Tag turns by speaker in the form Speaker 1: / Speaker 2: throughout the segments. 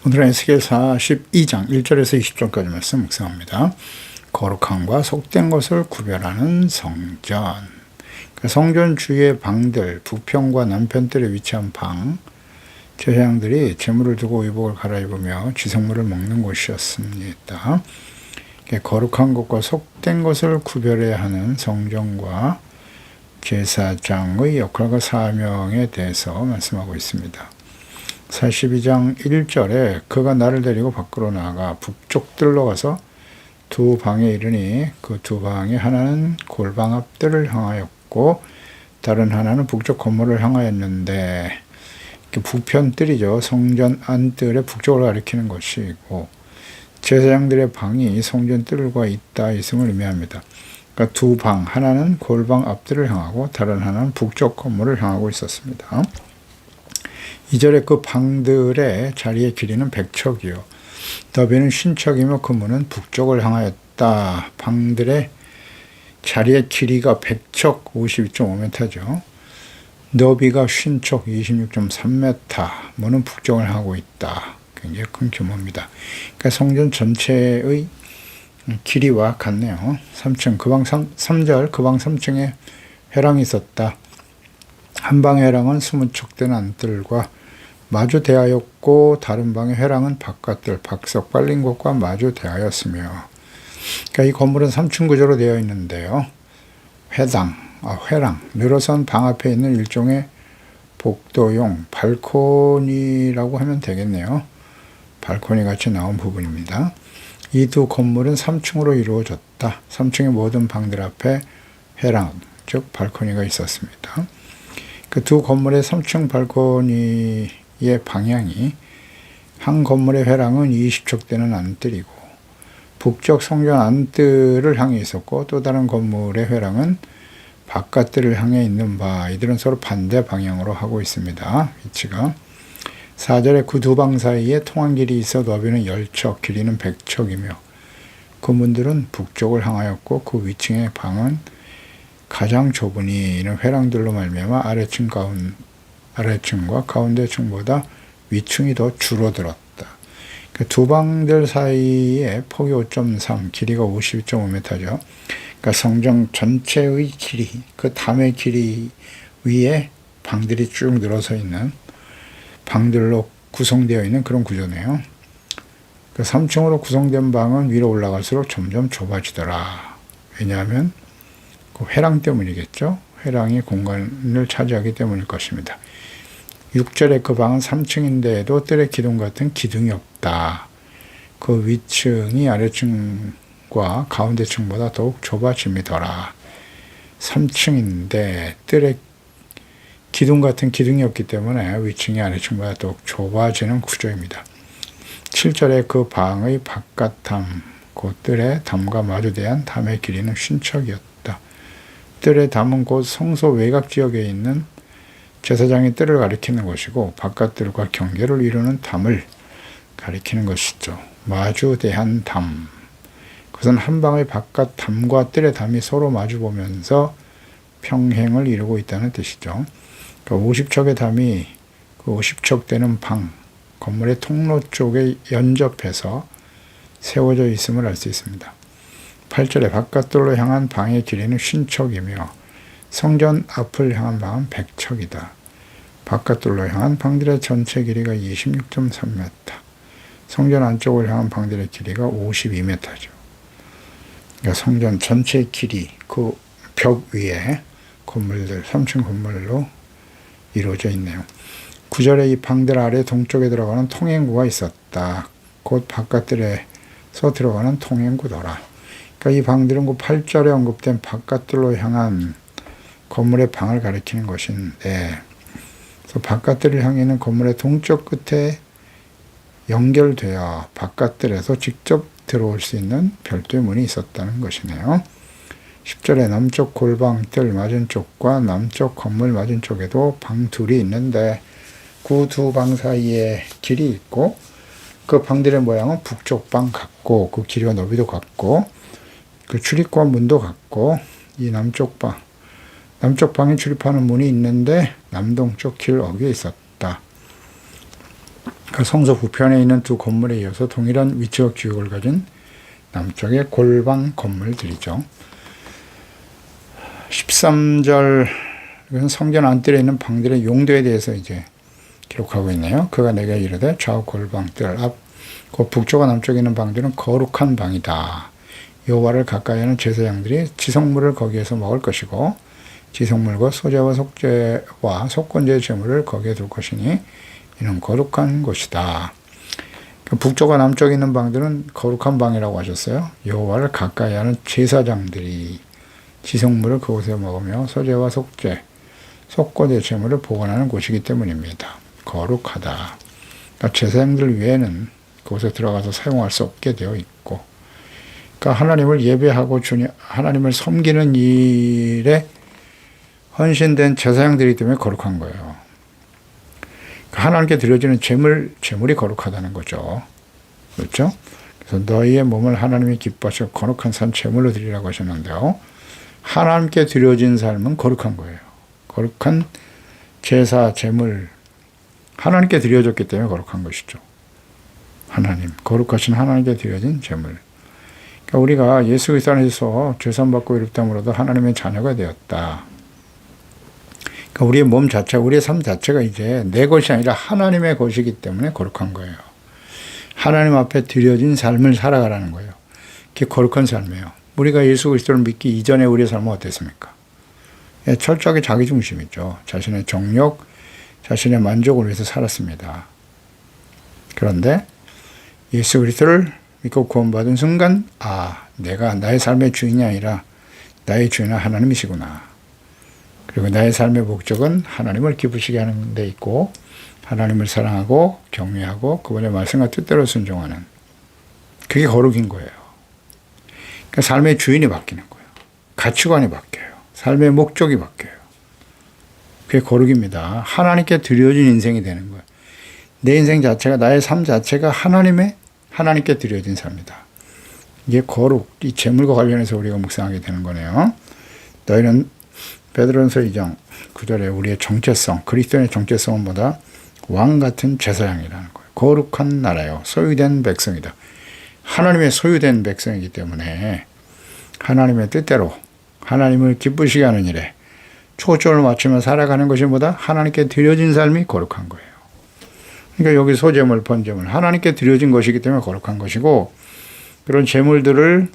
Speaker 1: 오늘은 에스겔 42장 1절에서 20절까지 말씀 묵상합니다. 거룩함과 속된 것을 구별하는 성전. 성전 주위의 방들, 북편과 남편들에 위치한 방, 제사장들이 제물을 두고 의복을 갈아입으며 지성물을 먹는 곳이었습니다. 거룩한 것과 속된 것을 구별해야 하는 성전과 제사장의 역할과 사명에 대해서 말씀하고 있습니다. 42장 1절에 그가 나를 데리고 밖으로 나가 북쪽 뜰로 가서 두 방에 이르니 그 두 방의 하나는 골방 앞뜰을 향하였고 다른 하나는 북쪽 건물을 향하였는데, 북편 뜰이죠. 성전 안뜰의 북쪽을 가리키는 것이고, 제사장들의 방이 성전 뜰과 있다 있음을 의미합니다. 그러니까 두 방, 하나는 골방 앞뜰을 향하고 다른 하나는 북쪽 건물을 향하고 있었습니다. 2절에 그 방들의 자리의 길이는 100척이요 너비는 50척이며 그 문은 북쪽을 향하였다. 방들의 자리의 길이가 100척 52.5m죠. 너비가 50척 26.3m, 문은 북쪽을 향하고 있다. 굉장히 큰 규모입니다. 그러니까 성전 전체의 길이와 같네요. 3층, 그 방 3절, 그 방 3층에 회랑이 있었다. 한 방의 회랑은 20척 된 안뜰과 마주 대하였고 다른 방의 회랑은 바깥뜰, 박석 빨린 곳과 마주 대하였으며, 그러니까 이 건물은 3층 구조로 되어 있는데요. 회랑, 늘어선 방 앞에 있는 일종의 복도용 발코니라고 하면 되겠네요. 발코니 같이 나온 부분입니다. 이 두 건물은 3층으로 이루어졌다. 3층의 모든 방들 앞에 회랑, 즉 발코니가 있었습니다. 그 두 건물의 3층 발코니의 방향이 한 건물의 회랑은 20척 되는 안뜰이고 북쪽 성전 안뜰을 향해 있었고, 또 다른 건물의 회랑은 바깥뜰을 향해 있는 바, 이들은 서로 반대 방향으로 하고 있습니다. 위치가 4절에 그 두 방 사이에 통한 길이 있어 너비는 10척, 길이는 100척이며 그 문들은 북쪽을 향하였고 그 위층의 방은 가장 좁으니 이는 회랑들로 말미암아 아래층과 가운데 층보다 위층이 더 줄어들었다. 그 두 방들 사이의 폭이 5.3, 길이가 52.5m죠. 그러니까 성전 전체의 길이, 그 담의 길이 위에 방들이 쭉 늘어서 있는, 방들로 구성되어 있는 그런 구조네요. 그 3층으로 구성된 방은 위로 올라갈수록 점점 좁아지더라. 왜냐하면 그 회랑 때문이겠죠. 회랑이 공간을 차지하기 때문일 것입니다. 6절에 그 방은 3층인데도 뜰의 기둥 같은 기둥이 없다. 그 위층이 아래층과 가운데 층보다 더욱 좁아짐이더라. 3층인데 뜰의 기둥 같은 기둥이 없기 때문에 위층이 아래층보다 더욱 좁아지는 구조입니다. 7절에 그 방의 바깥담, 그 뜰의 담과 마주대한 담의 길이는 50척이었다. 뜰의 담은 곧 성소 외곽 지역에 있는 제사장의 뜰을 가리키는 것이고 바깥뜰과 경계를 이루는 담을 가리키는 것이죠. 마주대한 담, 그것은 한 방의 바깥 담과 뜰의 담이 서로 마주보면서 평행을 이루고 있다는 뜻이죠. 그러니까 50척의 담이 그 50척 되는 방, 건물의 통로 쪽에 연접해서 세워져 있음을 알 수 있습니다. 8절에 바깥뜰로 향한 방의 길이는 50척이며 성전 앞을 향한 방은 100척이다. 바깥뜰로 향한 방들의 전체 길이가 26.3m, 성전 안쪽을 향한 방들의 길이가 52m죠. 그러니까 성전 전체 길이 그 벽 위에 건물들, 3층 건물로 이루어져 있네요. 9절에 이 방들 아래 동쪽에 들어가는 통행구가 있었다. 곧 바깥뜰에서 들어가는 통행구더라. 그러니까 이 방들은 그 8절에 언급된 바깥뜰로 향한 건물의 방을 가리키는 것인데, 그래서 바깥뜰을 향해 있는 건물의 동쪽 끝에 연결되어 바깥뜰에서 직접 들어올 수 있는 별도의 문이 있었다는 것이네요. 10절에 남쪽 골방 뜰 맞은쪽과 남쪽 건물 맞은쪽에도 방 둘이 있는데 그 두 방 사이에 길이 있고 그 방들의 모양은 북쪽 방 같고 그 길이와 너비도 같고 그 출입과 문도 같고, 이 남쪽 방에 출입하는 문이 있는데 남동쪽 길 어귀에 있었다. 그 성소 북편에 있는 두 건물에 이어서 동일한 위치와 규격을 가진 남쪽의 골방 건물들이죠. 13절, 이것은 성전 안뜰에 있는 방들의 용도에 대해서 이제 기록하고 있네요. 그가 내게 이르되 좌우 골방들 앞, 그 북쪽과 남쪽에 있는 방들은 거룩한 방이다. 여호와를 가까이 하는 제사장들이 지성물을 거기에서 먹을 것이고 지성물과 소제와 속죄와 속건제의 제물을 거기에 둘 것이니 이는 거룩한 곳이다. 북쪽과 남쪽에 있는 방들은 거룩한 방이라고 하셨어요. 여호와를 가까이 하는 제사장들이 지성물을 그곳에 먹으며 소제와 속죄, 속건제 제물을 보관하는 곳이기 때문입니다. 거룩하다. 그러니까 제사장들 외에는 그곳에 들어가서 사용할 수 없게 되어 있고, 그러니까 하나님을 예배하고 하나님을 섬기는 일에 헌신된 제사장들이기 때문에 거룩한 거예요. 하나님께 드려지는 제물이 거룩하다는 거죠. 그렇죠? 그래서 너희의 몸을 하나님이 기뻐하시고 거룩한 산 제물로 드리라고 하셨는데요. 하나님께 드려진 삶은 거룩한 거예요. 거룩한 제사, 제물, 하나님께 드려졌기 때문에 거룩한 것이죠. 하나님, 거룩하신 하나님께 드려진 제물. 그러니까 우리가 예수 그리스도 안에서 죄사함받고 의롭다함으로도 하나님의 자녀가 되었다. 그러니까 우리의 몸 자체, 우리의 삶 자체가 이제 내 것이 아니라 하나님의 것이기 때문에 거룩한 거예요. 하나님 앞에 드려진 삶을 살아가라는 거예요. 그게 거룩한 삶이에요. 우리가 예수 그리스도를 믿기 이전에 우리의 삶은 어땠습니까? 철저하게 자기중심이죠. 자신의 정욕, 자신의 만족을 위해서 살았습니다. 그런데 예수 그리스도를 믿고 구원받은 순간, 내가 나의 삶의 주인이 아니라 나의 주인은 하나님이시구나. 그리고 나의 삶의 목적은 하나님을 기쁘시게 하는 데 있고 하나님을 사랑하고 경외하고 그분의 말씀과 뜻대로 순종하는, 그게 거룩인 거예요. 그러니까 삶의 주인이 바뀌는 거예요. 가치관이 바뀌어요. 삶의 목적이 바뀌어요. 그게 거룩입니다. 하나님께 드려진 인생이 되는 거예요. 내 인생 자체가, 나의 삶 자체가 하나님께 드려진 삶이다. 이게 거룩, 이 재물과 관련해서 우리가 묵상하게 되는 거네요. 너희는 베드로전서 2장 9절에 우리의 정체성, 그리스도인의 정체성은 뭐다? 왕 같은 제사장이라는 거예요. 거룩한 나라요, 소유된 백성이다. 하나님의 소유된 백성이기 때문에 하나님의 뜻대로 하나님을 기쁘시게 하는 일에 초점을 맞추며 살아가는 것이 뭐다? 하나님께 드려진 삶이 거룩한 거예요. 그러니까 여기 소제물, 번제물, 하나님께 드려진 것이기 때문에 거룩한 것이고, 그런 제물들을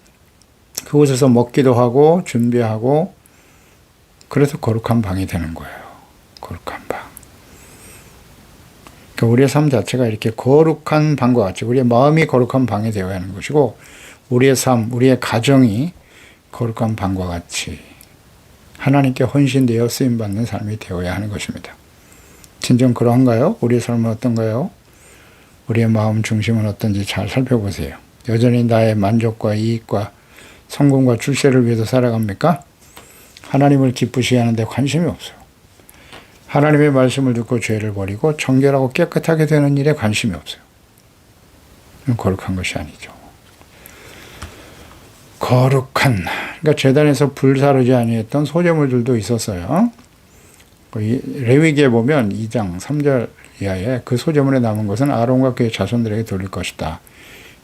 Speaker 1: 그곳에서 먹기도 하고 준비하고, 그래서 거룩한 방이 되는 거예요. 거룩한 방. 그러니까 우리의 삶 자체가 이렇게 거룩한 방과 같이 우리의 마음이 거룩한 방이 되어야 하는 것이고, 우리의 삶, 우리의 가정이 거룩한 방과 같이 하나님께 헌신되어 쓰임받는 삶이 되어야 하는 것입니다. 진정 그러한가요? 우리의 삶은 어떤가요? 우리의 마음 중심은 어떤지 잘 살펴보세요. 여전히 나의 만족과 이익과 성공과 출세를 위해서 살아갑니까? 하나님을 기쁘시게 하는데 관심이 없어요. 하나님의 말씀을 듣고 죄를 버리고 정결하고 깨끗하게 되는 일에 관심이 없어요. 거룩한 것이 아니죠. 거룩한, 그러니까 제단에서 불사르지 아니했던 소제물들도 있었어요. 레위기에 보면 2장 3절 이하에 그 소제물에 남은 것은 아론과 그의 자손들에게 돌릴 것이다.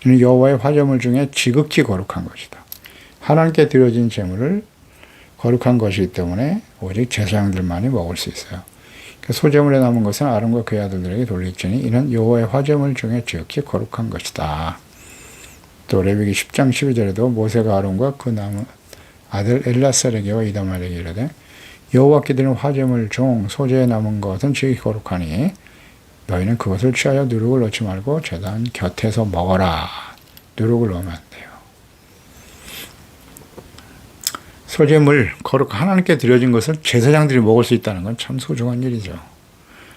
Speaker 1: 이는 여호와의 화제물 중에 지극히 거룩한 것이다. 하나님께 드려진 제물을 거룩한 것이기 때문에 오직 제사장들만이 먹을 수 있어요. 그 소제물에 남은 것은 아론과 그의 아들들에게 돌릴지니 이는 여호와의 화제물 중에 지극히 거룩한 것이다. 또 레위기 10장 12절에도 모세가 아론과 그 남은 아들 엘라살에게와 이다말에게 이르되 여호와께 드리는 화제물 중 소제에 남은 것은 지극히 거룩하니 너희는 그것을 취하여 누룩을 넣지 말고 제단 곁에서 먹어라. 누룩을 넣으면 안 돼요. 소제물, 하나님께 드려진 것을 제사장들이 먹을 수 있다는 건 참 소중한 일이죠.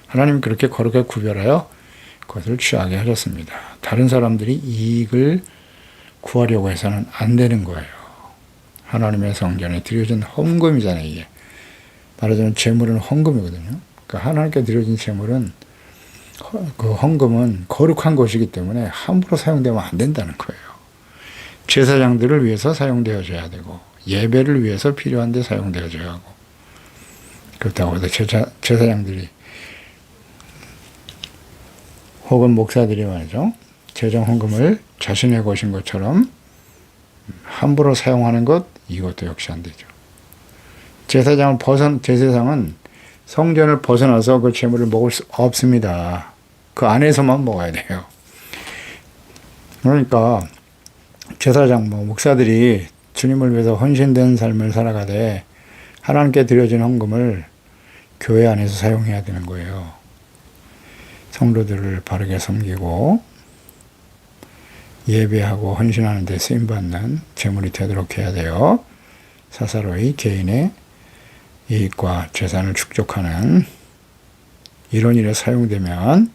Speaker 1: 하나님 그렇게 거룩하게 구별하여 그것을 취하게 하셨습니다. 다른 사람들이 이익을 구하려고 해서는 안 되는 거예요. 하나님의 성전에 드려진 헌금이잖아요, 이게. 말하자면 제물은 헌금이거든요. 그러니까 하나님께 드려진 제물은, 그 헌금은 거룩한 것이기 때문에 함부로 사용되면 안 된다는 거예요. 제사장들을 위해서 사용되어져야 되고, 예배를 위해서 필요한데 사용되어져야 하고, 그렇다고 해서 제사장들이 혹은 목사들이 말이죠. 재정 헌금을 자신의 것인 것처럼 함부로 사용하는 것, 이것도 역시 안 되죠. 제사장은 성전을 벗어나서 그 재물을 먹을 수 없습니다. 그 안에서만 먹어야 돼요. 그러니까 제사장, 목사들이 주님을 위해서 헌신된 삶을 살아가되 하나님께 드려진 헌금을 교회 안에서 사용해야 되는 거예요. 성도들을 바르게 섬기고 예배하고 헌신하는 데 쓰임받는 재물이 되도록 해야 돼요. 사사로이 개인의 이익과 재산을 축적하는 이런 일에 사용되면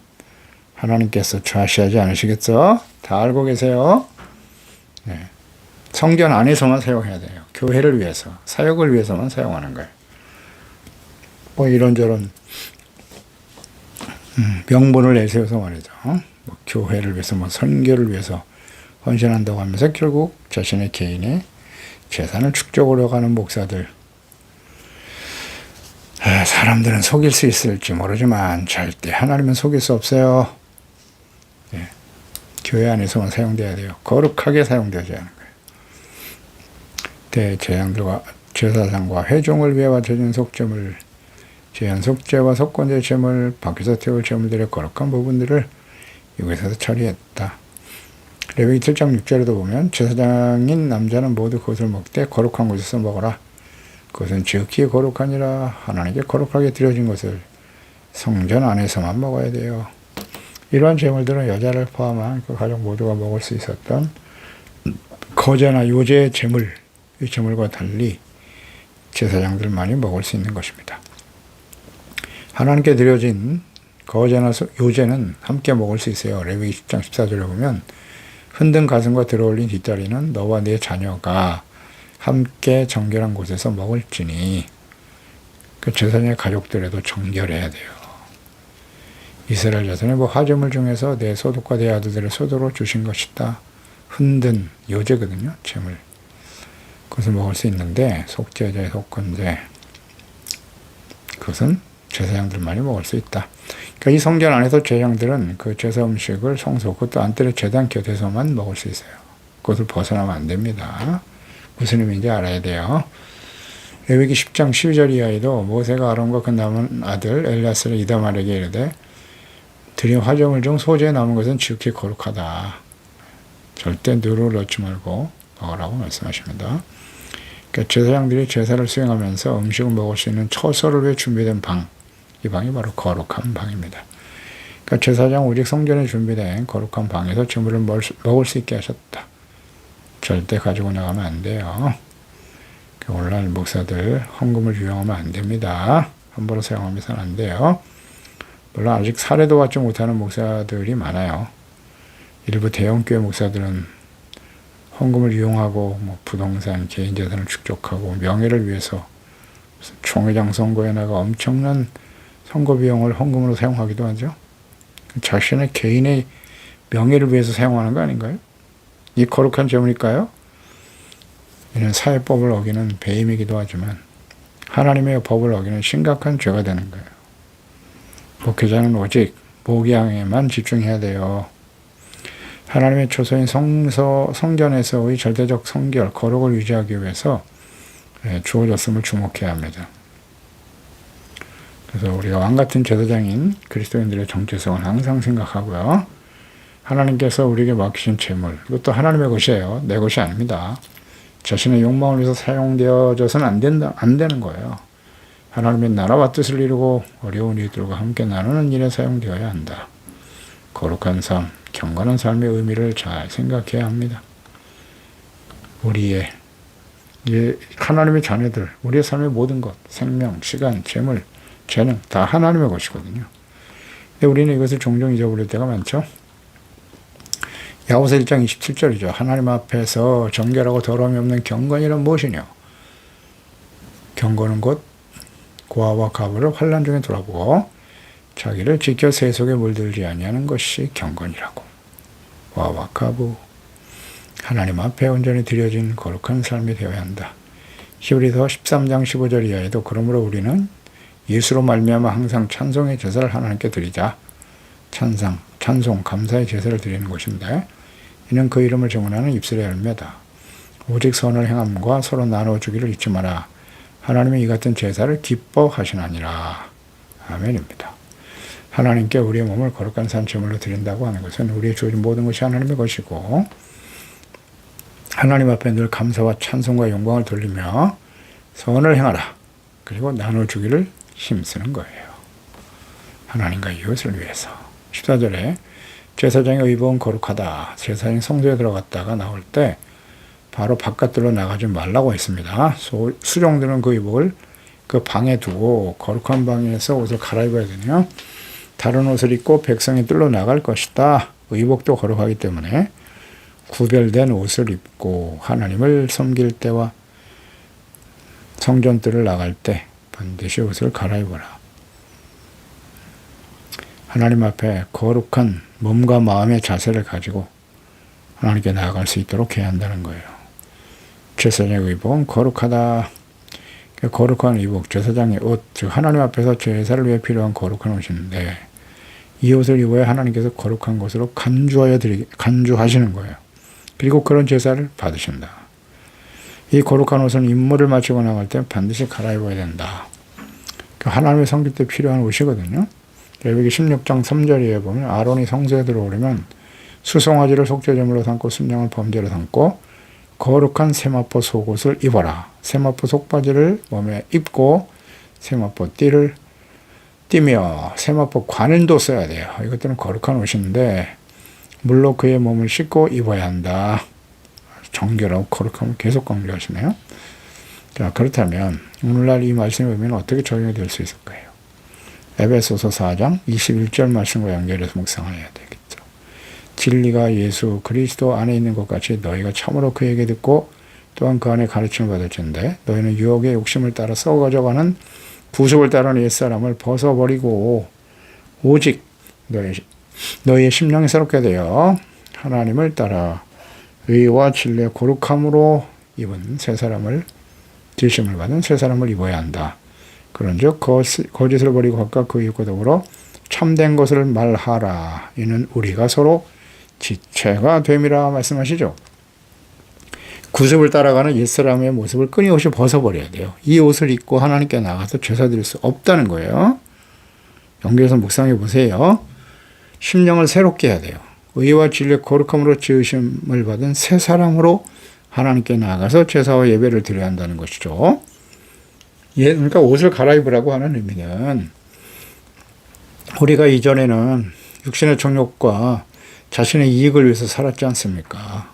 Speaker 1: 하나님께서 좌시하지 않으시겠죠? 다 알고 계세요? 네. 성전 안에서만 사용해야 돼요. 교회를 위해서, 사역을 위해서만 사용하는 거예요. 이런저런 명분을 내세워서 말이죠. 교회를 위해서, 선교를 위해서 헌신한다고 하면서 결국 자신의 개인의 재산을 축적으로 가는 목사들. 사람들은 속일 수 있을지 모르지만 절대 하나님은 속일 수 없어요. 예. 교회 안에서만 사용돼야 돼요. 거룩하게 사용되어야 하는 거예요. 대제사장들과 제사장과 회종을 위해 바쳐진 속죄물, 제한 속죄와 속건제 제물, 밖에서 태울 제물들의 거룩한 부분들을 이곳에서 처리했다. 레위기 7장 6절에도 보면 제사장인 남자는 모두 그것을 먹되 거룩한 곳에서 먹어라. 그것은 지극히 거룩하니라. 하나님께 거룩하게 드려진 것을 성전 안에서만 먹어야 돼요. 이러한 제물들은 여자를 포함한 그 가족 모두가 먹을 수 있었던 거제나 요제의 제물, 이 제물과 달리 제사장들만이 먹을 수 있는 것입니다. 하나님께 드려진 거제나 요제는 함께 먹을 수 있어요. 레위기 10장 14절에 보면 흔든 가슴과 들어올린 뒷다리는 너와 네 자녀가 함께 정결한 곳에서 먹을지니, 그 제사장의 가족들에도 정결해야 돼요. 이스라엘 자손의 화제물 중에서 내 소득과 내 아들들의 소득으로 주신 것이다. 흔든 요제거든요. 제물. 그것을 먹을 수 있는데 속죄제, 속건제, 그것은 제사장들만이 먹을 수 있다. 그러니까 이 성전 안에서 제사장들은 그 제사 음식을 성소, 그것도 안뜰의 제단 곁에서만 먹을 수 있어요. 그것을 벗어나면 안 됩니다. 무슨 의미인지 알아야 돼요. 레위기 10장 12절 이하에도 모세가 아론과 그 남은 아들 엘리아스를 이다말에게 이르되 드린 화제물 중 소재에 남은 것은 지극히 거룩하다. 절대 누를 넣지 말고 먹으라고 말씀하십니다. 그러니까 제사장들이 제사를 수행하면서 음식을 먹을 수 있는 처소를 위해 준비된 방, 이 방이 바로 거룩한 방입니다. 그러니까 제사장 오직 성전에 준비된 거룩한 방에서 제물을 먹을 수 있게 하셨다. 절대 가지고 나가면 안 돼요. 오늘날 목사들 헌금을 유용하면 안 됩니다. 함부로 사용하면서는 안 돼요. 물론 아직 사례도 받지 못하는 목사들이 많아요. 일부 대형교회 목사들은 헌금을 이용하고 부동산, 개인재산을 축적하고 명예를 위해서 총회장 선거에 나가 엄청난 선거 비용을 헌금으로 사용하기도 하죠. 자신의 개인의 명예를 위해서 사용하는 거 아닌가요? 이 거룩한 제물일까요? 이는 사회법을 어기는 배임이기도 하지만 하나님의 법을 어기는 심각한 죄가 되는 거예요. 목회자는 오직 목양에만 집중해야 돼요. 하나님의 초소인 성전에서의 절대적 성결, 거룩을 유지하기 위해서 주어졌음을 주목해야 합니다. 그래서 우리가 왕같은 제사장인 그리스도인들의 정체성을 항상 생각하고요. 하나님께서 우리에게 맡기신 재물, 이것도 하나님의 것이에요. 내 것이 아닙니다. 자신의 욕망을 위해서 사용되어져서는 안 되는 거예요. 하나님의 나라와 뜻을 이루고 어려운 이들과 함께 나누는 일에 사용되어야 한다. 거룩한 삶, 경건한 삶의 의미를 잘 생각해야 합니다. 우리의 하나님의 자녀들, 우리의 삶의 모든 것, 생명, 시간, 재물, 재능 다 하나님의 것이거든요. 근데 우리는 이것을 종종 잊어버릴 때가 많죠. 야고보서 1장 27절이죠. 하나님 앞에서 정결하고 더러움이 없는 경건이란 무엇이냐? 경건은 곧 고아와 가부를 환난 중에 돌아보고 자기를 지켜 세속에 물들지 아니하는 것이 경건이라고. 고아와 가부, 하나님 앞에 온전히 드려진 거룩한 삶이 되어야 한다. 히브리서 13장 15절 이하에도 그러므로 우리는 예수로 말미암아 항상 찬송의 제사를 하나님께 드리자. 찬송, 찬송, 감사의 제사를 드리는 곳인데 이는 그 이름을 증언하는 입술의 열매다. 오직 선을 행함과 서로 나눠주기를 잊지 마라. 하나님의 이 같은 제사를 기뻐하시나니라. 아멘입니다. 하나님께 우리의 몸을 거룩한 산제물로 드린다고 하는 것은 우리의 주어진 모든 것이 하나님의 것이고 하나님 앞에 늘 감사와 찬송과 영광을 돌리며 선을 행하라. 그리고 나눠주기를 힘쓰는 거예요. 하나님과 이웃을 위해서. 14절에 제사장의 의복은 거룩하다. 제사장이 성소에 들어갔다가 나올 때 바로 바깥으로 나가지 말라고 했습니다. 수종들은 그 의복을 그 방에 두고 거룩한 방에서 옷을 갈아입어야 되며 다른 옷을 입고 백성이 뜰로 나갈 것이다. 의복도 거룩하기 때문에 구별된 옷을 입고 하나님을 섬길 때와 성전뜰을 나갈 때 반드시 옷을 갈아입어라. 하나님 앞에 거룩한 몸과 마음의 자세를 가지고 하나님께 나아갈 수 있도록 해야 한다는 거예요. 제사장의 의복은 거룩하다. 거룩한 의복, 제사장의 옷, 즉 하나님 앞에서 제사를 위해 필요한 거룩한 옷인데 이 옷을 입어야 하나님께서 거룩한 것으로 간주하시는 거예요. 그리고 그런 제사를 받으신다. 이 거룩한 옷은 임무를 마치고 나갈 때 반드시 갈아입어야 된다. 하나님의 섬길 때 필요한 옷이거든요. 레위기 16장 3절에 보면 아론이 성소에 들어오려면 수송아지를 속죄제물로 삼고 순양을 범죄로 삼고 거룩한 세마포 속옷을 입어라. 세마포 속바지를 몸에 입고 세마포 띠를 띠며 세마포 관은도 써야 돼요. 이것들은 거룩한 옷인데 물로 그의 몸을 씻고 입어야 한다. 정결하고 거룩함을 계속 강조하시네요. 자, 그렇다면 오늘날 이 말씀의 의미는 어떻게 적용이 될 수 있을까요? 에베소서 4장 21절 말씀과 연결해서 묵상을 해야 되겠죠. 진리가 예수 그리스도 안에 있는 것 같이 너희가 참으로 그에게 듣고 또한 그 안에 가르침을 받을진대 너희는 유혹의 욕심을 따라 썩어져가는 구속을 따르는 옛사람을 벗어버리고 오직 너희의 심령이 새롭게 되어 하나님을 따라 의와 진리의 거룩함으로 입은 새 사람을 지으심을 받은 새 사람을 입어야 한다. 그런즉 거짓을 버리고 각각 그 이웃과 더불어 참된 것을 말하라. 이는 우리가 서로 지체가 됨이라 말씀하시죠. 구습을 따라가는 옛사람의 모습을 끊임없이 벗어버려야 돼요. 이 옷을 입고 하나님께 나가서 제사 드릴 수 없다는 거예요. 연결해서 묵상해 보세요. 심령을 새롭게 해야 돼요. 의와 진리의 거룩함으로 지으심을 받은 새 사람으로 하나님께 나가서 제사와 예배를 드려야 한다는 것이죠. 그러니까 옷을 갈아입으라고 하는 의미는 우리가 이전에는 육신의 정욕과 자신의 이익을 위해서 살았지 않습니까?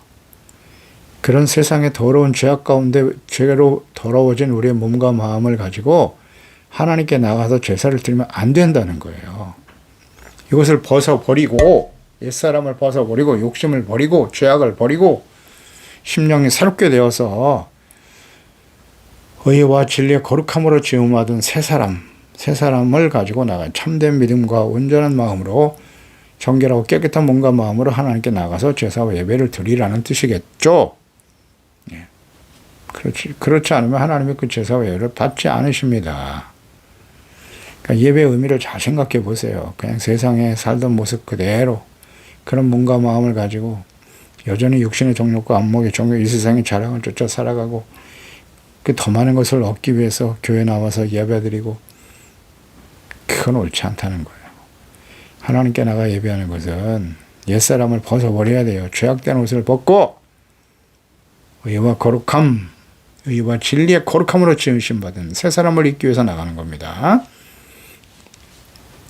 Speaker 1: 그런 세상의 더러운 죄악 가운데 죄로 더러워진 우리의 몸과 마음을 가지고 하나님께 나가서 제사를 드리면 안 된다는 거예요. 이것을 벗어버리고 옛사람을 벗어버리고 욕심을 버리고 죄악을 버리고 심령이 새롭게 되어서 의와 진리의 거룩함으로 지음받은 새 사람을 가지고 나가 참된 믿음과 온전한 마음으로 정결하고 깨끗한 몸과 마음으로 하나님께 나가서 제사와 예배를 드리라는 뜻이겠죠. 예. 그렇지 않으면 하나님의 그 제사와 예배를 받지 않으십니다. 그러니까 예배의 의미를 잘 생각해 보세요. 그냥 세상에 살던 모습 그대로 그런 몸과 마음을 가지고 여전히 육신의 정욕과 안목의 정욕 이 세상의 자랑을 쫓아 살아가고 그 더 많은 것을 얻기 위해서 교회 나와서 예배드리고 그건 옳지 않다는 거예요. 하나님께 나가 예배하는 것은 옛사람을 벗어버려야 돼요. 죄악된 옷을 벗고 의와 거룩함, 의와 진리의 거룩함으로 지으심 받은 새 사람을 입기 위해서 나가는 겁니다.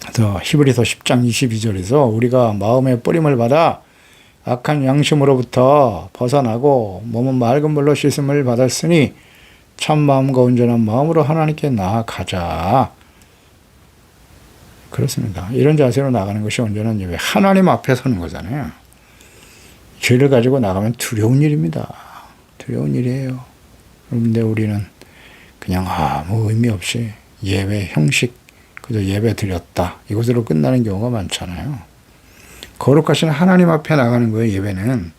Speaker 1: 그래서 히브리서 10장 22절에서 우리가 마음의 뿌림을 받아 악한 양심으로부터 벗어나고 몸은 맑은 물로 씻음을 받았으니 참 마음과 온전한 마음으로 하나님께 나아가자. 그렇습니다. 이런 자세로 나가는 것이 온전한 예배. 하나님 앞에 서는 거잖아요. 죄를 가지고 나가면 두려운 일입니다. 두려운 일이에요. 그런데 우리는 그냥 아무 의미 없이 예배 형식, 그저 예배 드렸다. 이것으로 끝나는 경우가 많잖아요. 거룩하신 하나님 앞에 나가는 거예요. 예배는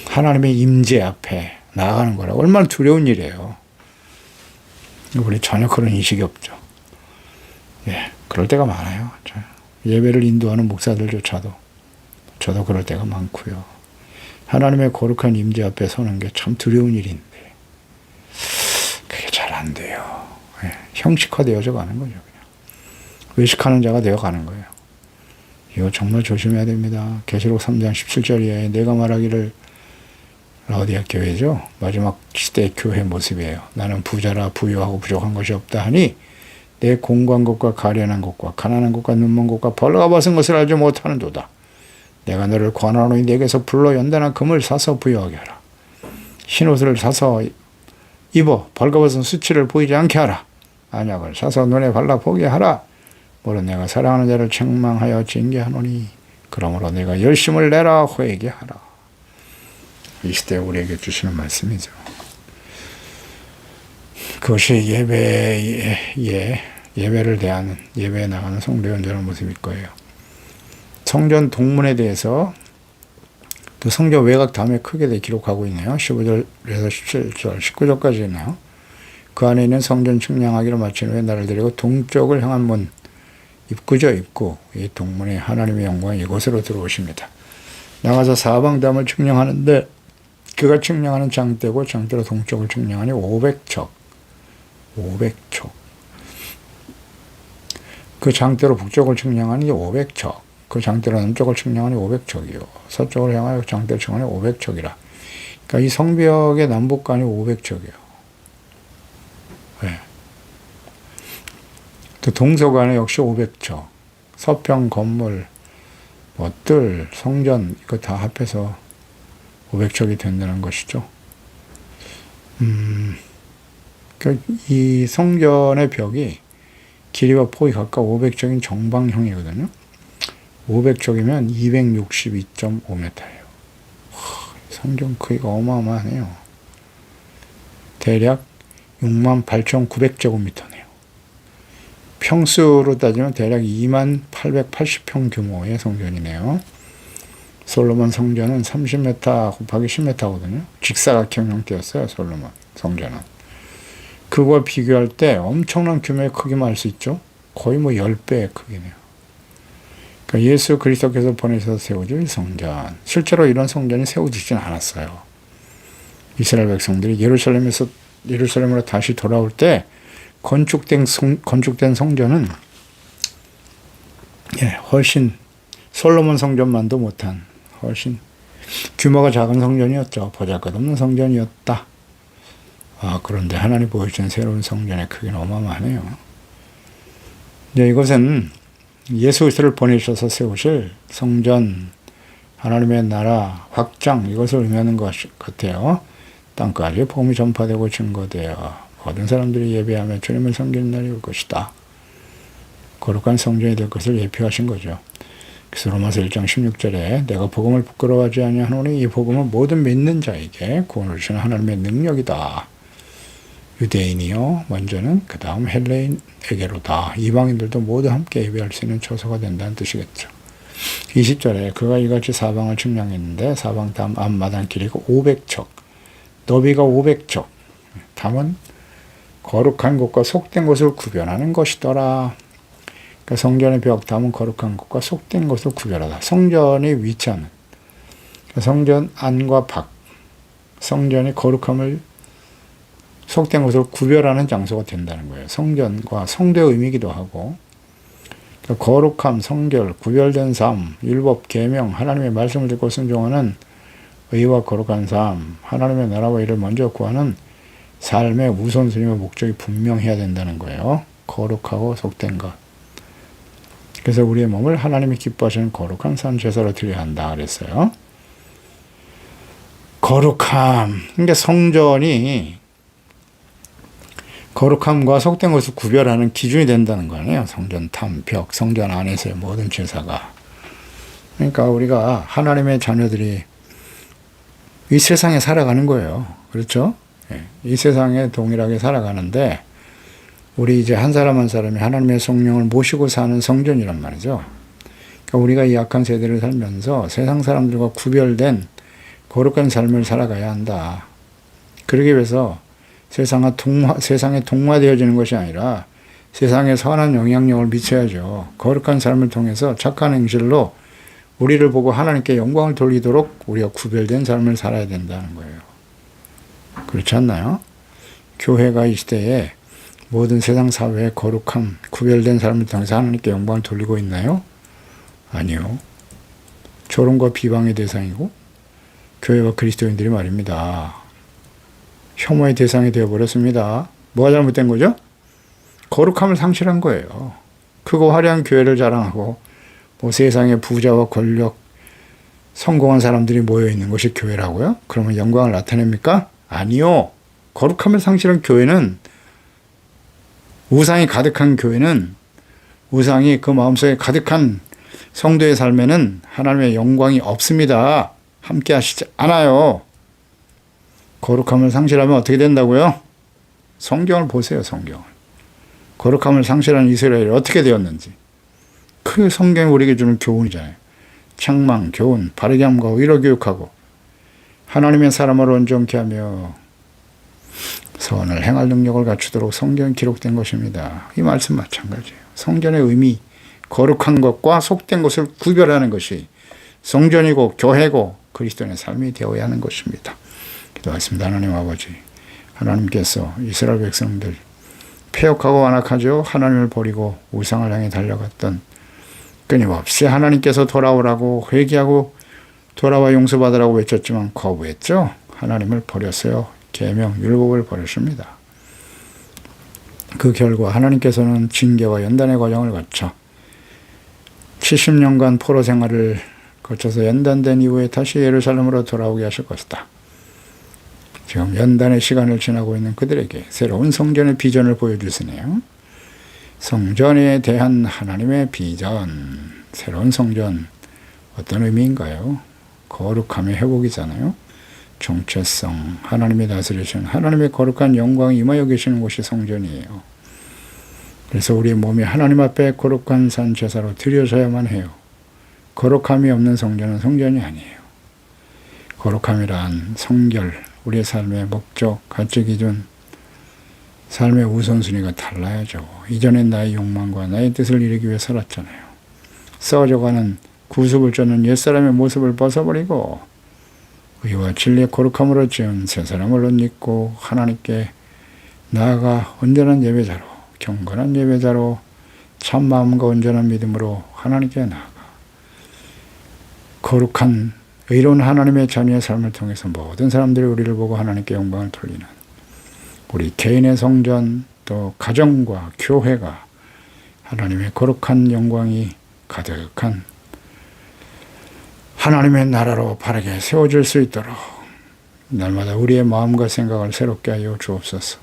Speaker 1: 하나님의 임재 앞에 나가는 거라 얼마나 두려운 일이에요. 우리 전혀 그런 인식이 없죠. 예, 그럴 때가 많아요. 예배를 인도하는 목사들조차도 저도 그럴 때가 많고요. 하나님의 거룩한 임재 앞에 서는 게 참 두려운 일인데 그게 잘 안 돼요. 형식화되어져 가는 거죠. 그냥. 외식하는 자가 되어 가는 거예요. 이거 정말 조심해야 됩니다. 계시록 3장 17절에 내가 말하기를 라오디아 교회죠. 마지막 시대 교회 모습이에요. 나는 부자라 부유하고 부족한 것이 없다 하니 내 공고한 것과 가련한 것과 가난한 것과 눈먼 것과 벌레가 벗은 것을 알지 못하는도다. 내가 너를 권하노니 내게서 불로 연단한 금을 사서 부여하게 하라. 흰옷을 사서 입어 벌거벗은 수치를 보이지 않게 하라. 안약을 사서 눈에 발라 보게 하라. 물론 내가 사랑하는 자를 책망하여 징계하노니 그러므로 내가 열심을 내라 회개하라. 이 시대에 우리에게 주시는 말씀이죠. 그것이 예배를 대하는, 예배에 나가는 성도 연주하는 모습일 거예요. 성전 동문에 대해서 또 성전 외곽 다음에 크게 기록하고 있네요. 15절에서 17절, 19절까지 있네요. 그 안에 있는 성전 측량하기를 마친 후에 나를 데리고 동쪽을 향한 문, 입구죠, 입구. 이 동문에 하나님의 영광이 이곳으로 들어오십니다. 나가서 사방담을 측량하는데 그가 측량하는 장대고 장대로 동쪽을 측량하니 500척. 500척. 그 장대로 북쪽을 측량하니 500척. 그 장대로 남쪽을 측량하니 500척이요. 서쪽을 향하여 장대를 측량하니 500척이라. 그러니까 이 성벽의 남북간이 500척이에요. 네. 또 동서간에 역시 500척. 서평, 건물, 뜰, 성전 이거 다 합해서 500척이 된다는 것이죠. 이 성전의 벽이 길이와 폭이 각각 500척인 정방형이거든요. 500척이면 262.5m예요. 성전 크기가 어마어마하네요. 대략 68,900제곱미터네요. 평수로 따지면 대략 2880평 규모의 성전이네요. 솔로몬 성전은 30m 곱하기 10m거든요. 직사각형 형태였어요. 솔로몬 성전은. 그거와 비교할 때 엄청난 규모의 크기만 알 수 있죠. 거의 10배의 크기네요. 그러니까 예수 그리스도께서 보내셔서 세워질 성전. 실제로 이런 성전이 세워지진 않았어요. 이스라엘 백성들이 예루살렘으로 다시 돌아올 때 건축된 성전은 훨씬 솔로몬 성전만도 못한 훨씬 규모가 작은 성전이었죠. 보잘것없는 성전이었다. 그런데 하나님 보여주신 새로운 성전의 크기는 어마어마하네요. 이것은 예수 그리스도를 보내셔서 세우실 성전, 하나님의 나라 확장 이것을 의미하는 것 같아요. 땅까지 복음이 전파되고 증거되어 모든 사람들이 예배하며 주님을 섬기는 날이 올 것이다. 거룩한 성전이 될 것을 예표하신 거죠. 그래서 로마서 1장 16절에 내가 복음을 부끄러워하지 아니하노니 이 복음은 모든 믿는 자에게 구원을 주시는 하나님의 능력이다. 유대인이요 먼저는 그 다음 헬레인에게로다. 이방인들도 모두 함께 예배할 수 있는 처소가 된다는 뜻이겠죠. 20절에 그가 이같이 사방을 측량했는데 사방 담 앞마당 길이가 500척, 너비가 500척, 담은 거룩한 곳과 속된 곳을 구별하는 것이더라. 그러니까 성전의 벽 담은 거룩한 곳과 속된 곳을 구별하다. 성전이 위치하는, 그러니까 성전 안과 밖, 성전의 거룩함을 속된 것을 구별하는 장소가 된다는 거예요. 성전과 성도의 의미이기도 하고, 그러니까 거룩함, 성결, 구별된 삶, 율법, 계명, 하나님의 말씀을 듣고 순종하는 의와 거룩한 삶, 하나님의 나라와 일을 먼저 구하는 삶의 우선순위와 목적이 분명해야 된다는 거예요. 거룩하고 속된 것. 그래서 우리의 몸을 하나님이 기뻐하시는 거룩한 산 제사로 드려야 한다 그랬어요. 거룩함. 그러니까 성전이 거룩함과 속된 것을 구별하는 기준이 된다는 거 아니에요. 성전 탐, 벽, 성전 안에서의 모든 제사가. 그러니까 우리가 하나님의 자녀들이 이 세상에 살아가는 거예요. 그렇죠? 이 세상에 동일하게 살아가는데 우리 이제 한 사람 한 사람이 하나님의 성령을 모시고 사는 성전이란 말이죠. 그러니까 우리가 이 약한 세대를 살면서 세상 사람들과 구별된 거룩한 삶을 살아가야 한다. 그러기 위해서 세상에 동화되어지는 것이 아니라 세상에 선한 영향력을 미쳐야죠. 거룩한 삶을 통해서 착한 행실로 우리를 보고 하나님께 영광을 돌리도록 우리가 구별된 삶을 살아야 된다는 거예요. 그렇지 않나요? 교회가 이 시대에 모든 세상 사회의 거룩함, 구별된 삶을 통해서 하나님께 영광을 돌리고 있나요? 아니요. 조롱과 비방의 대상이고 교회와 그리스도인들이 말입니다. 혐오의 대상이 되어버렸습니다. 뭐가 잘못된 거죠? 거룩함을 상실한 거예요. 크고 화려한 교회를 자랑하고 뭐 세상의 부자와 권력, 성공한 사람들이 모여있는 것이 교회라고요? 그러면 영광을 나타냅니까? 아니요. 거룩함을 상실한 교회는, 우상이 가득한 교회는, 우상이 그 마음속에 가득한 성도의 삶에는 하나님의 영광이 없습니다. 함께 하시지 않아요. 거룩함을 상실하면 어떻게 된다고요? 성경을 보세요, 성경을. 거룩함을 상실한 이스라엘이 어떻게 되었는지. 그 성경이 우리에게 주는 교훈이잖아요. 책망, 교훈, 바르게 함과 위로 교육하고 하나님의 사람을 온전케 하며 선을 행할 능력을 갖추도록 성경에 기록된 것입니다. 이 말씀 마찬가지예요. 성전의 의미, 거룩한 것과 속된 것을 구별하는 것이 성전이고 교회고 그리스도인의 삶이 되어야 하는 것입니다. 기도하겠습니다. 하나님 아버지, 하나님께서 이스라엘 백성들 패역하고 완악하죠. 하나님을 버리고 우상을 향해 달려갔던, 끊임없이 하나님께서 돌아오라고 회개하고 돌아와 용서받으라고 외쳤지만 거부했죠. 하나님을 버렸어요. 계명, 율법을 버렸습니다. 그 결과 하나님께서는 징계와 연단의 과정을 거쳐 70년간 포로 생활을 거쳐서 연단된 이후에 다시 예루살렘으로 돌아오게 하실 것이다. 지금 연단의 시간을 지나고 있는 그들에게 새로운 성전의 비전을 보여주시네요. 성전에 대한 하나님의 비전, 새로운 성전, 어떤 의미인가요? 거룩함의 회복이잖아요. 정체성, 하나님이 다스리시는 하나님의 거룩한 영광이 임하여 계시는 곳이 성전이에요. 그래서 우리 몸이 하나님 앞에 거룩한 산 제사로 드려져야만 해요. 거룩함이 없는 성전은 성전이 아니에요. 거룩함이란 성결, 우리의 삶의 목적, 가치 기준, 삶의 우선순위가 달라야죠. 이전엔 나의 욕망과 나의 뜻을 이루기 위해 살았잖아요. 썩어져가는 구습을 쫓는 옛사람의 모습을 벗어버리고 의와 진리의 거룩함으로 지은 새 사람을 옷 입고 하나님께 나아가 온전한 예배자로, 경건한 예배자로 참 마음과 온전한 믿음으로 하나님께 나아가 거룩한 의로운 하나님의 자녀의 삶을 통해서 모든 사람들이 우리를 보고 하나님께 영광을 돌리는 우리 개인의 성전, 또 가정과 교회가 하나님의 거룩한 영광이 가득한 하나님의 나라로 바르게 세워질 수 있도록 날마다 우리의 마음과 생각을 새롭게 하여 주옵소서.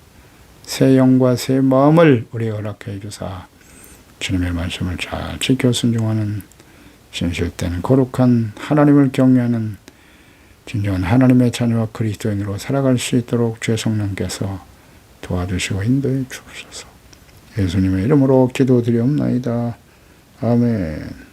Speaker 1: 새 영과 새 마음을 우리에게 허락해 주사 주님의 말씀을 잘 지켜 순종하는 진실된 거룩한 하나님을 경외하는 진정한 하나님의 자녀와 그리스도인으로 살아갈 수 있도록 주의 성령께서 도와주시고 인도해 주옵소서. 예수님의 이름으로 기도드리옵나이다. 아멘.